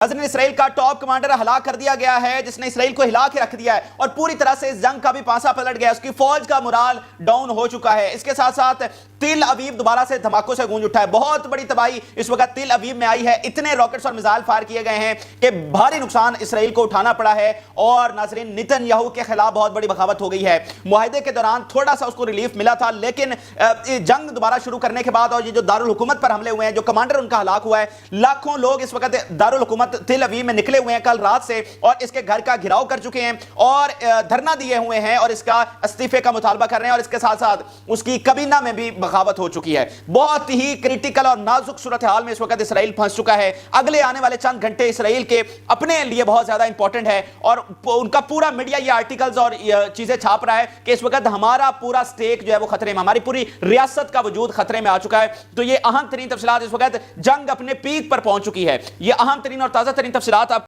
नाज़रीन, इसराइल का top commander हलाक कर दिया गया है, जिसने इसराइल को हिला के रख दिया है और पूरी तरह से इस जंग का भी पासा पलट गया है। उसकी फौज का मुराल डाउन हो चुका है। इसके साथ साथ तिल अवीव दोबारा से धमाकों से गूंज उठा है। बहुत बड़ी तबाही इस वक्त तिल अवीव में आई है। इतने रॉकेट्स और मिसाइल फायर किए गए हैं कि भारी नुकसान इसराइल को उठाना पड़ा है। और नाज़रीन, नेतन्याहू के खिलाफ बहुत बड़ी बगावत हो गई है। मुआहदे के दौरान थोड़ा सा उसको रिलीफ मिला था, लेकिन जंग दोबारा शुरू करने के बाद और ये जो दारुल हुकूमत पर हमले हुए हैं, जो कमांडर उनका हलाक हुआ है, लाखों लोग इस वक्त दारुल हुकूमत तिल अवीव में निकले हुए हैं कल रात से और इसके घर का घिराव कर चुके हैं और धरना दिए हुए हैं और इसका इस्तीफे का मुतालबा कर रहे हैं। और इसके साथ साथ उसकी कबीना में भी बगावत हो चुकी है। बहुत ही क्रिटिकल और नाजुक सूरत हाल में इस वक्त इसराइल फंस चुका है। अगले आने वाले चंद घंटे इसराइल के अपने लिए बहुत ज्यादा इंपॉर्टेंट है और उनका पूरा मीडिया ये आर्टिकल्स और चीजें छाप रहा है कि इस वक्त हमारा पूरा स्टेक जो है वो खतरे में, हमारी पूरी रियासत का वजूद खतरे में आ चुका है। तो ये अहम तरीन तफसीलात, इस वक्त जंग अपने पीक पर पहुंच चुकी है। ये अहम तरीन और ताजा तरीन तफसीलात आप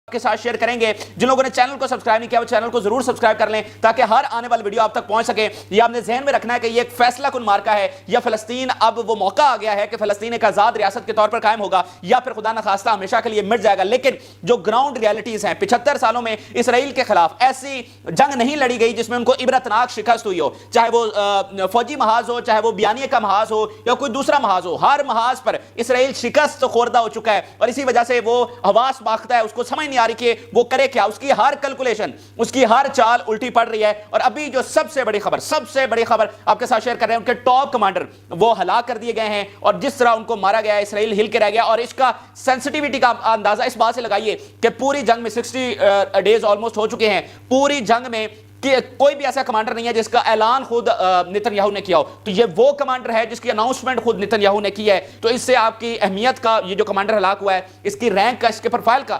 के साथ शेयर करेंगे। जिन लोगों ने चैनल को सब्सक्राइब नहीं किया वो चैनल को जरूर सब्सक्राइब कर लें ताकि हर आने वाली वीडियो आप तक पहुंच सके। ये आपने ज़हन में रखना है कि ये एक फैसला कुन मार्का है, या फिलिस्तीन अब वो मौका आ गया है कि फिलिस्तीन एक आजाद रियासत के तौर पर कायम होगा, या फिर खुदा न खास्ता हमेशा के लिए मिट जाएगा। लेकिन जो ग्राउंड रियलिटीज हैं, 75 सालों में इसराइल के खिलाफ ऐसी जंग नहीं लड़ी गई जिसमें उनको इबरतनाक शिकस्त हुई हो, चाहे वो फौजी महाज हो, चाहे वो बयानिए का महाज हो या कोई दूसरा महाज हो। हर महाज पर इसराइल शिकस्त खोरदा हो चुका है और इसी वजह से वो हवास मांगता है। उसको समझ नहीं आ रही कि वो क्या, उसकी हर कैलकुलेशन, उसकी हर चाल उल्टी पड़ रही है। और अभी जो सबसे बड़ी खबर आपके साथ शेयर कर रहे हैं, उनके टॉप कमांडर वो हलाक कर दिए गए हैं और जिस तरह उनको मारा गया, इसराइल हिल के रह गया। और इसका सेंसिटिविटी का अंदाजा इस बात से लगाइए कि पूरी जंग में 60 डेज ऑलमोस्ट हो चुके हैं। पूरी जंग में कि कोई भी ऐसा कमांडर नहीं है जिसका ऐलान खुद नेतन्याहू ने किया हो। तो ये वो कमांडर है जिसकी अनाउंसमेंट खुद नेतन्याहू ने की है। तो इससे आपकी अहमियत का, ये जो कमांडर हलाक हुआ है, इसकी रैंक का, इसके प्रोफाइल का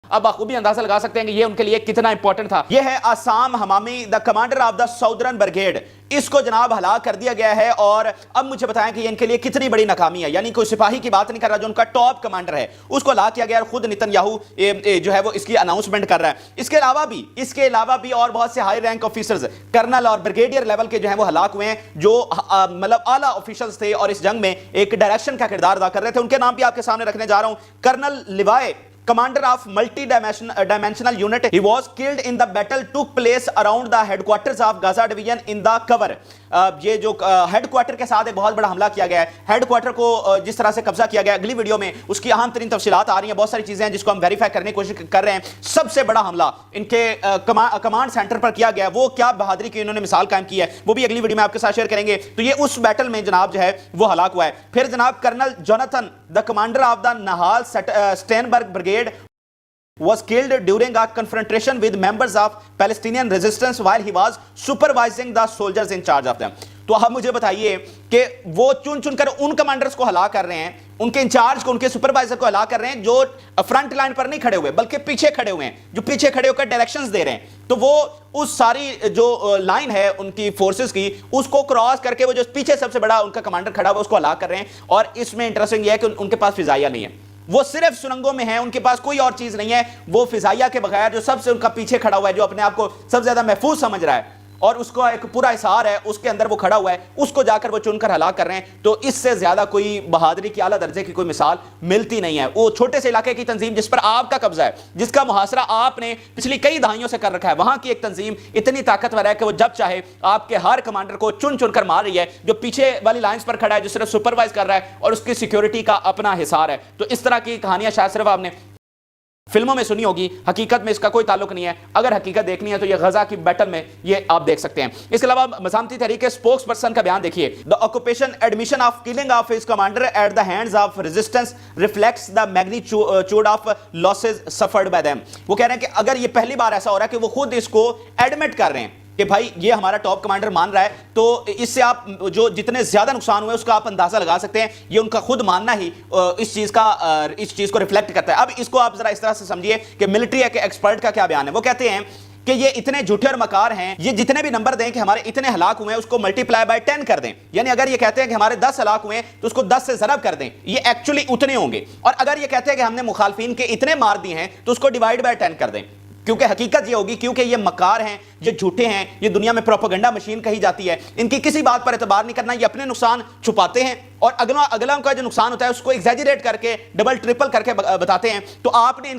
अब बखूबी अंदाजा लगा सकते हैं कि ये उनके लिए कितना इंपॉर्टेंट था। ये है Asaf Hamami, the commander of the southern brigade. इसको जनाब हलाक कर दिया गया है और अब मुझे बताएं कि ये इनके लिए कितनी बड़ी नाकामी है। यानी कोई सिपाही की बात नहीं कर रहा, जो उनका टॉप कमांडर है उसको हलाक किया गया और खुद नेतन्याहू जो है वो इसकी अनाउंसमेंट कर रहा है। इसके अलावा भी और बहुत से हाई रैंक ऑफिसर्स, कर्नल और ब्रिगेडियर लेवल के जो है वो हलाक हुए हैं, जो मतलब आला ऑफिशियल्स थे और इस जंग में एक डायरेक्शन का किरदार अदा कर रहे थे। उनके नाम भी आपके सामने रखने जा रहा हूं। कर्नल लिवाए, commander of multi-dimensional unit, he was killed in the battle took place around the headquarters of Gaza division in the cover। ये जो हेडक्वार्टर के साथ एक बहुत बड़ा हमला किया गया है, हेडक्वार्टर को जिस तरह से कब्जा किया गया, अगली वीडियो में उसकी अहम तरीन तफसीलात आ रही हैं। बहुत सारी चीजें हैं जिसको हम वेरीफाई करने की कोशिश कर रहे हैं। सबसे बड़ा हमला इनके कमांड सेंटर पर किया गया, वो क्या बहादुरी की इन्होंने मिसाल कायम की है, वो भी अगली वीडियो में आपके साथ शेयर करेंगे। तो ये उस बैटल में जनाब जो है वो हलाक हुआ है। फिर जनाब colonel Jonathan, the commander of the Nahal Steinberg brigade, was killed during a confrontation with members of Palestinian resistance while he was supervising the soldiers in charge of them। तो अब मुझे बताइए कि वो चुन चुनकर उन कमांडर्स को हलाक कर रहे हैं, उनके इंचार्ज को, उनके सुपरवाइजर को हलाक कर रहे हैं जो फ्रंट लाइन पर नहीं खड़े हुए बल्कि पीछे खड़े हुए हैं, जो पीछे खड़े होकर डायरेक्शंस दे रहे हैं। तो वो उस सारी जो लाइन है उनकी फोर्सेस की, उसको क्रॉस करके वो जो पीछे सबसे बड़ा उनका कमांडर खड़ा हुआ उसको हलाक कर रहे हैं। और इसमें इंटरेस्टिंग ये है कि उनके पास फिजाइया नहीं है, वो सिर्फ सुरंगों में है, उनके पास कोई और चीज नहीं है। वो फिजाइया के बगैर जो सबसे उनका पीछे खड़ा हुआ है, जो अपने आप को सबसे ज्यादा महफूज समझ रहा है और उसको एक पूरा हिसार है, उसके अंदर वो खड़ा हुआ है, उसको जाकर वो चुनकर हलाक कर रहे हैं। तो इससे ज्यादा कोई बहादुरी की आला दर्जे की कोई मिसाल मिलती नहीं है। वो छोटे से इलाके की तंजीम जिस पर आपका कब्जा है, जिसका मुहासरा आपने पिछली कई दहाइयों से कर रखा है, वहां की एक तंजीम इतनी ताकतवर है कि वो जब चाहे आपके हर कमांडर को चुन चुनकर मार रही है, जो पीछे वाली लाइंस पर खड़ा है, जो सिर्फ सुपरवाइज कर रहा है और उसकी सिक्योरिटी का अपना हिसार है। तो इस तरह की कहानियां शायद सिर्फ आपने फिल्मों में सुनी होगी, हकीकत में इसका कोई ताल्लुक नहीं है। अगर हकीकत देखनी है तो ये गजा की बैटल में ये आप देख सकते हैं। इसके अलावा मज़ामती तहरीक के स्पोक्स पर्सन का बयान देखिए, the occupation admission of killing of his commander at the hands of resistance reflects the magnitude of losses suffered bye them. वो कह रहे हैं कि अगर ये पहली बार ऐसा हो रहा है कि वो खुद इसको एडमिट कर रहे हैं कि भाई ये हमारा टॉप कमांडर मान रहा है, तो इससे आप जो जितने ज्यादा नुकसान हुए उसका आप अंदाजा लगा सकते हैं। ये उनका खुद मानना ही इस चीज को रिफ्लेक्ट करता है। अब इसको आप जरा इस तरह से समझिए कि मिलिट्री के एक्सपर्ट का क्या बयान है। वो कहते हैं कि ये इतने झूठे और मकार हैं, ये जितने भी नंबर दें कि हमारे इतने हलाक हुए हैं उसको मल्टीप्लाई बाय 10 कर दें। यानी अगर ये कहते हैं कि हमारे 10 हलाक हुए हैं तो उसको 10 से ज़रब कर दें, ये एक्चुअली उतने होंगे। और अगर ये कहते हैं कि हमने मुखालफिन के इतने मार दिए हैं तो उसको डिवाइड बाय 10 कर दें। کیونکہ حقیقت یہ ہوگی، کیونکہ یہ مکار ہیں، یہ جھوٹے ہیں، یہ دنیا میں پروپیگنڈا مشین کہی جاتی ہے، ان کی کسی بات پر اعتبار نہیں کرنا، یہ اپنے نقصان چھپاتے ہیں اور اگلا کا جو نقصان ہوتا ہے اس کو ایگزیجریٹ کر کے ڈبل ٹرپل کر کے بتاتے ہیں. تو آپ نے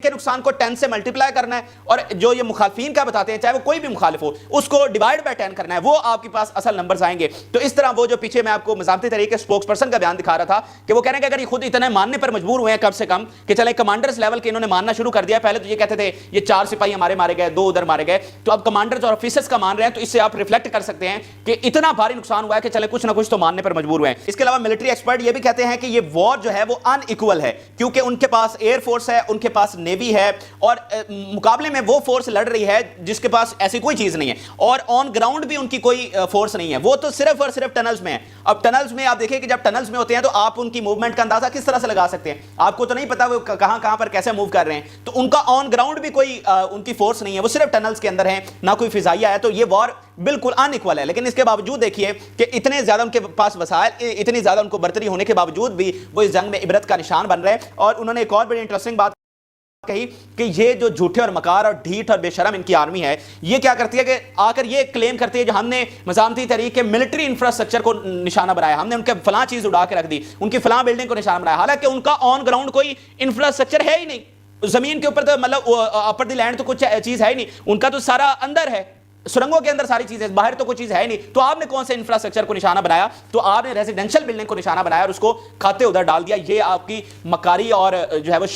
کے نقصان کو 10 سے ملٹیپلائی کرنا ہے، اور جو یہ مخالفین کا بتاتے ہیں چاہے وہ کوئی بھی مخالف ہو اس کو ڈیوائیڈ بائی 10 کرنا ہے، وہ آپ کے پاس اصل نمبرز آئیں گے. تو اس طرح وہ جو پیچھے میں آپ کو مزاحمتی طریقے سپوکس پرسن کا بیان دکھا رہا تھا کہ وہ کہہ رہے ہیں کہ اگر یہ خود اتنے ماننے پر مجبور ہوئے ہیں کم سے کم کہ چلے کمانڈرز لیول کے انہوں نے ماننا شروع کر دیا. پہلے تو یہ کہتے تھے یہ 4 سپاہی ہمارے مارے گئے، 2 ادھر مارے گئے، تو اب کمانڈرز اور آفیسرز کا مان رہے ہیں. تو اس سے آپ ریفلیکٹ کر سکتے ہیں کہ اتنا بھاری نقصان ہوا ہے کہ چلے کچھ نہ کچھ تو ماننے پر مجبور ہوئے ہیں. اس کے علاوہ ملٹری ایکسپرٹ یہ بھی کہتے ہیں کہ یہ وار جو ہے وہ ان ایکول ہے، کیونکہ ان کے پاس ایئر فورس ہے، ان کے پاس نیوی ہے، اور مقابلے میں وہ فورس لڑ رہی ہے جس کے پاس ایسی کوئی چیز نہیں ہے، اور آن گراؤنڈ بھی ان کی کوئی فورس نہیں ہے، وہ تو صرف اور صرف ٹنلز میں ہے. اب ٹنلز میں آپ دیکھیں کہ جب ٹنلز میں ہوتے ہیں تو آپ ان کی موومنٹ کا اندازہ کس طرح سے لگا سکتے ہیں؟ آپ کو تو نہیں پتا وہ کہاں پر کیسے موو کر رہے ہیں. تو ان کا آن گراؤنڈ بھی کوئی ان کی فورس نہیں ہے، وہ صرف ٹنلز کے اندر ہیں، نہ کوئی فضائیہ ہے. تو یہ وار بالکل ان ایکول ہے. لیکن اس کے باوجود دیکھیے کہ اتنے زیادہ ان کے پاس وسائل، اتنی زیادہ ان کو برتری ہونے کے باوجود بھی وہ اس جنگ میں عبرت کا نشان بن رہے ہیں. اور انہوں نے ایک اور بڑی انٹرسٹنگ بات کہی کہ یہ جو جھوٹے اور مکار اور ڈھیٹ اور بے شرم ان کی آرمی ہے، یہ کیا کرتی ہے کہ آ کر یہ کلیم کرتی ہے جو ہم نے مزاحمتی طریقے کے ملٹری انفراسٹرکچر کو نشانہ بنایا، ہم نے ان کے فلاں چیز اڑا کے رکھ دی، ان کی فلاں بلڈنگ کو نشانہ بنایا، حالانکہ ان کا آن گراؤنڈ کوئی انفراسٹرکچر ہے ہی نہیں. زمین کے اوپر تو مطلب اپر دی لینڈ تو کچھ چیز ہے ہی نہیں، ان کا تو سارا اندر ہے، سرنگوں کے اندر ساری چیزیں، باہر تو کوئی چیز ہے نہیں. تو آپ نے کون سے انفراسٹرکچر کو نشانہ بنایا؟ تو آپ نے ریزیڈینشل بلڈنگ کو نشانہ بنایا اور اس کو کھاتے ادھر ڈال دیا. یہ آپ کی مکاری اور جو ہے وہ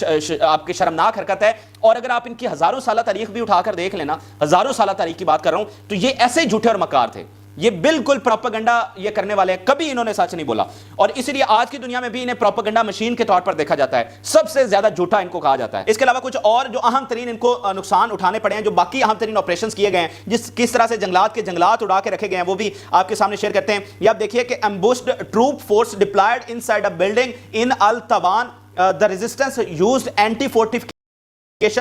آپ کی شرمناک حرکت ہے. اور اگر آپ ان کی ہزاروں سالہ تاریخ بھی اٹھا کر دیکھ لینا، ہزاروں سالہ تاریخ کی بات کر رہا ہوں، تو یہ ایسے جھوٹے اور مکار تھے، یہ بالکل پروپیگنڈا یہ کرنے والے ہیں، کبھی انہوں نے سچ نہیں بولا. اور اسی لیے آج کی دنیا میں بھی انہیں پروپیگنڈا مشین کے طور پر دیکھا جاتا ہے، سب سے زیادہ جھوٹا ان کو کہا جاتا ہے. اس کے علاوہ کچھ اور جو اہم ترین ان کو نقصان اٹھانے پڑے ہیں، جو باقی اہم ترین آپریشنز کیے گئے ہیں، کس طرح سے جنگلات اڑا کے رکھے گئے ہیں، وہ بھی آپ کے سامنے شیئر کرتے ہیں. یہ آپ دیکھیے کہ ambushed troop force deployed inside a building in التوان، the resistance used anti fortification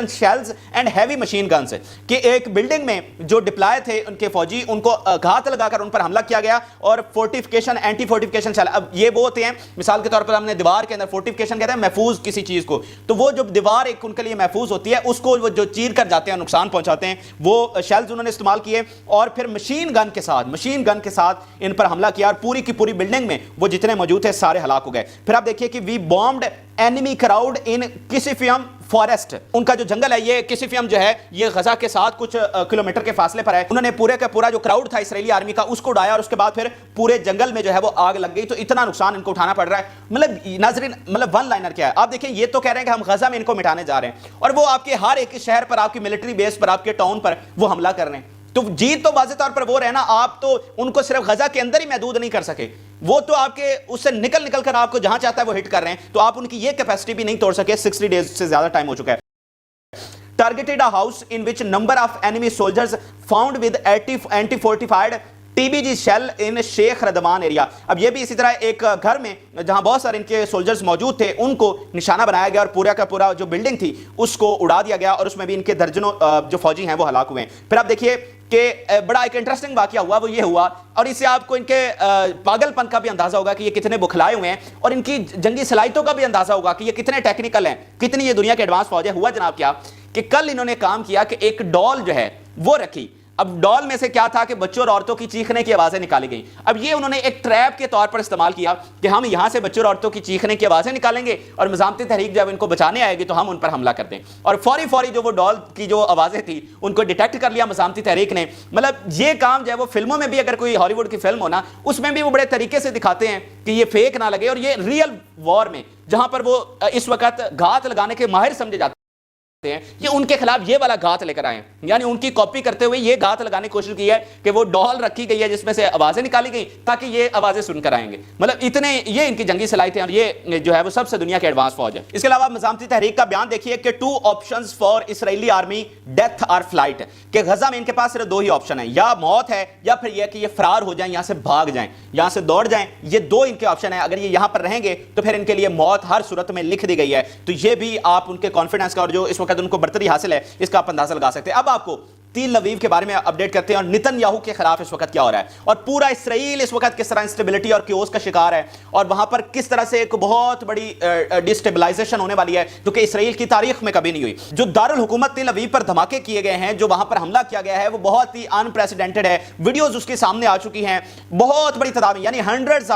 shells and heavy machine guns, کہ ایک بلڈنگ میں جو ڈپلائے تھے ان کے فوجی، ان کو گھات لگا کر ان پر حملہ کیا گیا، اور فورٹیفیکیشن، اینٹی فورٹیفیکیشن شیل، اب یہ وہ ہوتے ہیں مثال کے طور پر ہم نے دیوار کے اندر فورٹیفیکیشن کہتے ہیں محفوظ کسی چیز کو، تو وہ جو دیوار ایک ان کے لیے محفوظ ہوتی ہے اس کو وہ جو چیر کر جاتے ہیں نقصان پہنچاتے ہیں، وہ شیلز انہوں نے استعمال کیے، اور پھر مشین گن کے ساتھ ان پر حملہ کیا، اور پوری کی پوری بلڈنگ میں وہ جتنے موجود تھے سارے ہلاک ہو گئے. پھر آپ دیکھیے کہ وی بومبڈ اینیمی کراؤڈ ان کسیفیم فارسٹ، ان کا جو جنگل ہے، یہ کسیفیم جو ہے یہ غزہ کے ساتھ کچھ کلومیٹر کے فاصلے پر ہے. انہوں نے پورے کا پورا جو کراؤڈ تھا اسرائیلی آرمی کا اس کو اڑایا، اور اس کے بعد پھر پورے جنگل میں جو ہے وہ آگ لگ گئی. تو اتنا نقصان ان کو اٹھانا پڑ رہا ہے. مطلب ناظرین، مطلب ون لائنر کیا ہے آپ دیکھیں، یہ تو کہہ رہے ہیں کہ ہم غزہ میں ان کو مٹانے جا رہے ہیں، اور وہ آپ کے ہر ایک شہر پر، آپ کی ملٹری بیس پر، آپ کے ٹاؤن پر وہ حملہ کر رہے ہیں. تو جیت تو واضح طور پر وہ رہے نا، آپ تو ان کو صرف غزہ کے اندر ہی محدود نہیں کر سکے، وہ تو آپ کے اس سے نکل کر آپ کو جہاں چاہتا ہے وہ ہٹ کر رہے ہیں. تو آپ ان کی یہ کیپیسٹی بھی نہیں توڑ سکے. 60 ڈیز سے زیادہ ٹائم ہو چکا ہے. Targeted a house in which number of enemy soldiers found with anti-fortified TBG shell in Sheikh ردوان area. اب یہ بھی اسی طرح ایک گھر میں جہاں بہت سارے ان کے سولجرز موجود تھے ان کو نشانہ بنایا گیا، اور پورا کا پورا جو بلڈنگ تھی اس کو اڑا دیا گیا، اور اس میں بھی ان کے درجنوں جو فوجی ہیں وہ ہلاک ہوئے ہیں. پھر آپ دیکھیے کہ بڑا ایک انٹرسٹنگ واقعہ ہوا، وہ یہ ہوا، اور اس سے آپ کو ان کے پاگل پن کا بھی اندازہ ہوگا کہ یہ کتنے بکھلائے ہوئے ہیں، اور ان کی جنگی صلاحیتوں کا بھی اندازہ ہوگا کہ یہ کتنے ٹیکنیکل ہیں، کتنی یہ دنیا کے ایڈوانس فوج ہے. ہوا جناب کیا کہ کل انہوں نے کام کیا کہ ایک ڈال جو ہے وہ رکھی. اب ڈال میں سے کیا تھا کہ بچوں اور عورتوں کی چیخنے کی آوازیں نکالی گئیں. اب یہ انہوں نے ایک ٹریپ کے طور پر استعمال کیا کہ ہم یہاں سے بچوں اور عورتوں کی چیخنے کی آوازیں نکالیں گے، اور مزاحمتی تحریک جب ان کو بچانے آئے گی تو ہم ان پر حملہ کر دیں. اور فوری جو وہ ڈال کی جو آوازیں تھی ان کو ڈیٹیکٹ کر لیا مزاحمتی تحریک نے. مطلب یہ کام جو ہے وہ فلموں میں بھی، اگر کوئی ہالی ووڈ کی فلم ہونا اس میں بھی وہ بڑے طریقے سے دکھاتے ہیں کہ یہ فیک نہ لگے. اور یہ ریئل وار میں جہاں پر وہ اس وقت گھات لگانے کے ماہر سمجھے جاتے ہیں، یہ ان کے خلاف یہ والا گھات لے کر آئے ہیں، یعنی ان کی کاپی کرتے ہوئے یہ گھات لگانے کی کوشش کی ہے کہ وہ ڈال رکھی گئی ہے جس میں سے آوازیں نکالی گئی تاکہ یہ آوازیں سن کر آئیں گے. مطلب اتنے یہ ان کی جنگی صلاحیتیں، اور یہ جو ہے وہ سب سے دنیا کے ایڈوانس فوج ہے. اس کے علاوہ مزاحمتی تحریک کا بیان دیکھیے کہ 2 options for Israeli army death اور فلائٹ، کہ غزہ میں ان کے پاس صرف 2 ہی آپشن ہیں، یا موت ہے یا پھر یہ کہ یہ فرار ہو جائیں، یہاں سے بھاگ جائیں، یہاں سے دوڑ جائیں. یہ 2 ان کے آپشن ہیں. اگر یہ یہاں پر رہیں گے تو پھر ان کے لیے موت ہر صورت میں لکھ دی گئی ہے. تو یہ بھی آپ ان کے کانفیڈنس کا اور جو اس وقت ان کو برتری حاصل ہے اس کا آپ اندازہ لگا سکتے ہیں. اب آپ کو तेल अवीव के बारे में अपडेट करते हैं और नेतन्याहू के खिलाफ इस वक्त क्या हो रहा है और पूरा इसराइल इस वक्त किस तरह इंस्टेबिलिटी और क्योस का शिकार है और वहां पर किस तरह से एक बहुत बड़ी डिस्टेबलाइजेशन होने वाली है जो कि इसराइल की तारीख में कभी नहीं हुई। जो दारुल हुकूमत तेल अवीव पर धमाके किए गए हैं, जो वहां पर हमला किया गया है, वो बहुत ही अनप्रेसिडेंटेड है। वीडियोस उसके सामने आ चुकी हैं, बहुत बड़ी तादाद में, यानी हंड्रेड्स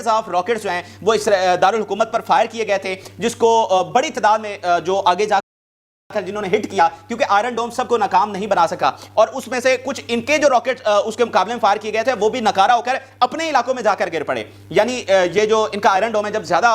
ऑफ रॉकेट्स जो हैं वो इस दारुल हुकूमत पर फायर किए गए थे, जिसको बड़ी तादाद में जो आगे जा जिन्होंने हिट किया, क्योंकि आयरन डोम सबको नाकाम नहीं बना सका और उसमें से कुछ इनके जो रॉकेट उसके मुकाबले में फायर किए गए थे वो भी नकारा होकर अपने इलाकों में जाकर गिर पड़े। यानी ये जो इनका आयरन डोम है, जब ज्यादा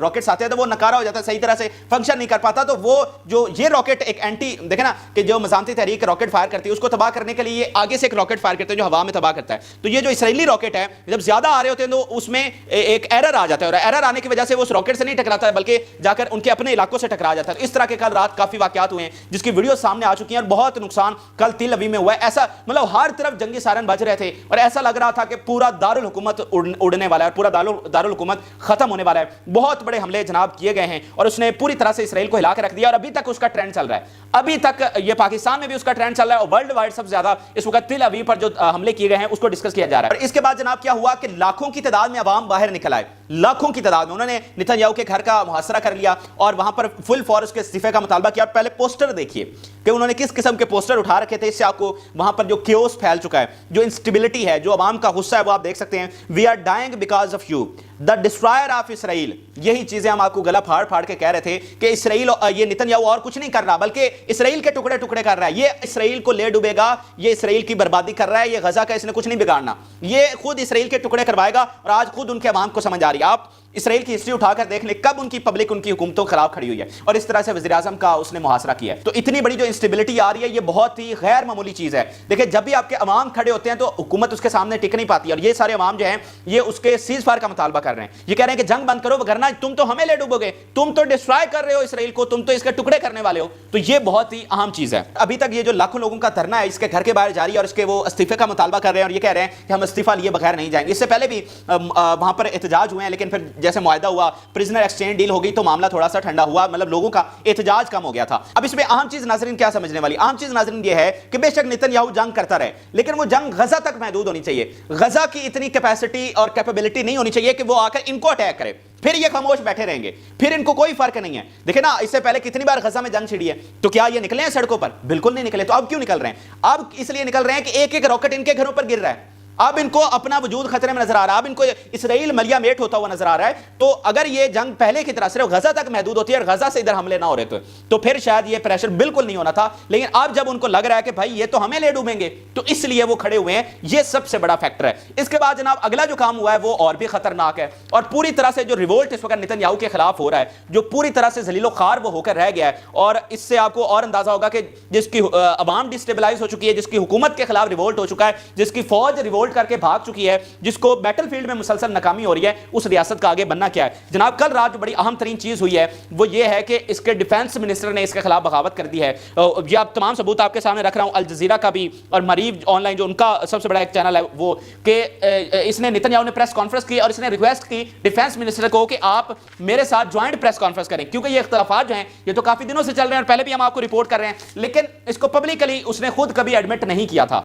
रॉकेट्स आते हैं तो वो नकारा हो जाता है, सही तरह से फंक्शन नहीं कर पाता। तो वो जो ये रॉकेट एक एंटी, देखे ना कि जो मज़ामती तहरीक रॉकेट फायर करती है उसको तबाह करने के लिए ये आगे से एक रॉकेट फायर करते हैं जो हवा में तबाह करता है। तो ये जो इसराइली रॉकेट है जब ज्यादा आ रहे होते हैं तो उसमें एक एरर आ जाता है और एरर आने की वजह से वो उस रॉकेट से नहीं टकराता है बल्कि जाकर उनके अपने इलाकों से टकरा जाता है। इस तरह के कल रात काफी वाकयात हुए हैं जिसकी वीडियो सामने आ चुकी हैं और बहुत नुकसान कल तेल अवीव में हुआ है। ऐसा मतलब हर तरफ जंगी सायरन बज रहे थे और ऐसा लग रहा था कि पूरा दारुल हुकूमत उड़ने वाला है, पूरा दारुल हुकूमत खत्म होने वाला है। बहुत बड़े हमले जनाब किए गए हैं और उसने पूरी तरह से इसराइल को हिला के रख दिया और अभी तक उसका ट्रेंड चल रहा है। अभी तक ये पाकिस्तान में भी उसका ट्रेंड चल रहा है और वर्ल्ड वाइड सबसे ज्यादा इस वक्त तेल अवीव पर जो हमले किए गए हैं उसको डिस्कस किया जा रहा है। और इसके बाद जनाब क्या हुआ कि लाखों की तादाद में अवाम बाहर निकल आए, लाखों की तादाद में उन्होंने नेतन्याहू के घर का मुहासरा कर लिया और वहां पर फुल फोर्स के इस्तीफे का मुतालबा किया। पहले पोस्टर देखिए कि उन्होंने किस किस्म के पोस्टर उठा रखे थे, इससे आपको वहां पर जो क्योस फैल चुका है, जो इंस्टेबिलिटी है, जो अवाम का गुस्सा है वो आप देख सकते हैं। We are dying because of you, the destroyer of Israel. यही चीजें हम आपको गला फाड़ फाड़ के कह रहे थे कि इसराइल, ये नेतन्याहू और कुछ नहीं कर रहा बल्कि इसराइल के टुकड़े टुकड़े कर रहा है, ये इसराइल को ले डूबेगा, ये इसराइल की बर्बादी कर रहा है, ये गजा का इसने कुछ नहीं बिगाड़ना, ये खुद इसराइल के टुकड़े करवाएगा। और आज खुद उनके अवाम को समझ आ रही है। आप इसराइल की हिस्ट्री उठाकर देख लें कब उनकी पब्लिक उनकी हुकूमतों के खिलाफ खड़ी हुई है और इस तरह से वज़ीर आज़म का उसने मुहासरा किया है। तो इतनी बड़ी जो इंस्टेबिलिटी आ रही है ये बहुत ही गैर मामूली चीज है। देखिए जब भी आपके अवाम खड़े होते हैं तो हुकूमत उसके सामने टिक नहीं पाती और ये सारे अवाम जो हैं ये उसके सीज फायर का मुतालबा कर रहे हैं। ये कह रहे हैं कि जंग बंद करो वरना तुम तो हमें ले डूबोगे, तुम तो डिस्ट्रॉय कर रहे हो इसराइल को, तुम तो इसके टुकड़े करने वाले हो। तो ये बहुत ही अहम चीज है। अभी तक ये जो लाखों लोगों का धरना है इसके घर के बाहर जारी है और इसके वो इस्तीफे का मुतालबा कर रहे हैं और ये कह रहे हैं कि हम इस्तीफा लिए बगैर नहीं जाएंगे। इससे पहले भी वहां पर एहतजाज हुए हैं लेकिन फिर जैसे मुआहदा हुआ, प्रिजनर एक्सचेंज डील हो गई तो मामला थोड़ा सा ठंडा हुआ, मतलब लोगों का एहतजाज कम हो गया था। अब इसमें अहम चीज नाज़रीन क्या समझने वाली, अहम चीज नाज़रीन ये है कि बेशक नेतन्याहू जंग करता रहे लेकिन वो जंग गजा तक महदूद होनी चाहिए। गजा की इतनी कैपेसिटी और कैपेबिलिटी नहीं होनी चाहिए कि वो आकर इनको अटैक करे, फिर ये खामोश बैठे रहेंगे, फिर इनको कोई फर्क नहीं है। देखिए ना इससे पहले कितनी बार गजा में जंग छिड़ी है, तो क्या ये निकले हैं सड़कों पर? बिल्कुल नहीं निकले। तो अब क्यों निकल रहे हैं? अब इसलिए निकल रहे हैं कि एक एक रॉकेट इनके घरों पर गिर रहा है, अब इनको अपना वजूद खतरे में नजर आ रहा है, अब इनको इसराइल मलिया मेट होता हुआ नजर आ रहा है। तो अगर ये जंग पहले की तरह सिर्फ गजा तक महदूद होती है और गजा से इधर हमले ना हो रहे तो फिर शायद ये प्रेशर बिल्कुल नहीं होना था। लेकिन अब जब उनको लग रहा है कि भाई ये तो हमें ले डूबेंगे तो इसलिए वो खड़े हुए हैं, ये सबसे बड़ा फैक्टर है। इसके बाद जनाब अगला जो काम हुआ है वो और भी खतरनाक है और पूरी तरह से जो रिवोल्ट इस वक्त नेतन्याहू के खिलाफ हो रहा है, जो पूरी तरह से जलीलो खार वो होकर रह गया है और इससे आपको और अंदाजा होगा कि जिसकी अवाम डिस्टेबलाइज हो चुकी है, जिसकी हुकूमत के खिलाफ रिवोल्ट हो चुका है, जिसकी फौज रिवोल्ट करके भाग चुकी है, जिसको बैटलफील्ड में मुसलसल नाकामी हो रही है, उस रियासत का आगे बनना क्या है। जनाब कल रात जो बड़ी अहम तरीन चीज हुई है वो ये है कि इसके डिफेंस मिनिस्टर ने इसके खिलाफ बगावत कर दी है। ये आप तमाम सबूत आपके सामने रख रहा हूं, अल जजीरा का भी और मरीब ऑनलाइन जो उनका सबसे बड़ा एक चैनल है वो, कि इसने नेतन्याहू ने प्रेस कॉन्फ्रेंस की और इसने रिक्वेस्ट की डिफेंस मिनिस्टर को कि आप मेरे साथ ज्वाइंट प्रेस कॉन्फ्रेंस करें, क्योंकि ये इख्तलाफात जो हैं ये तो काफी दिनों से चल रहे हैं और पहले भी हम आपको रिपोर्ट कर रहे हैं, लेकिन इसको पब्लिकली उसने खुद कभी एडमिट नहीं किया था।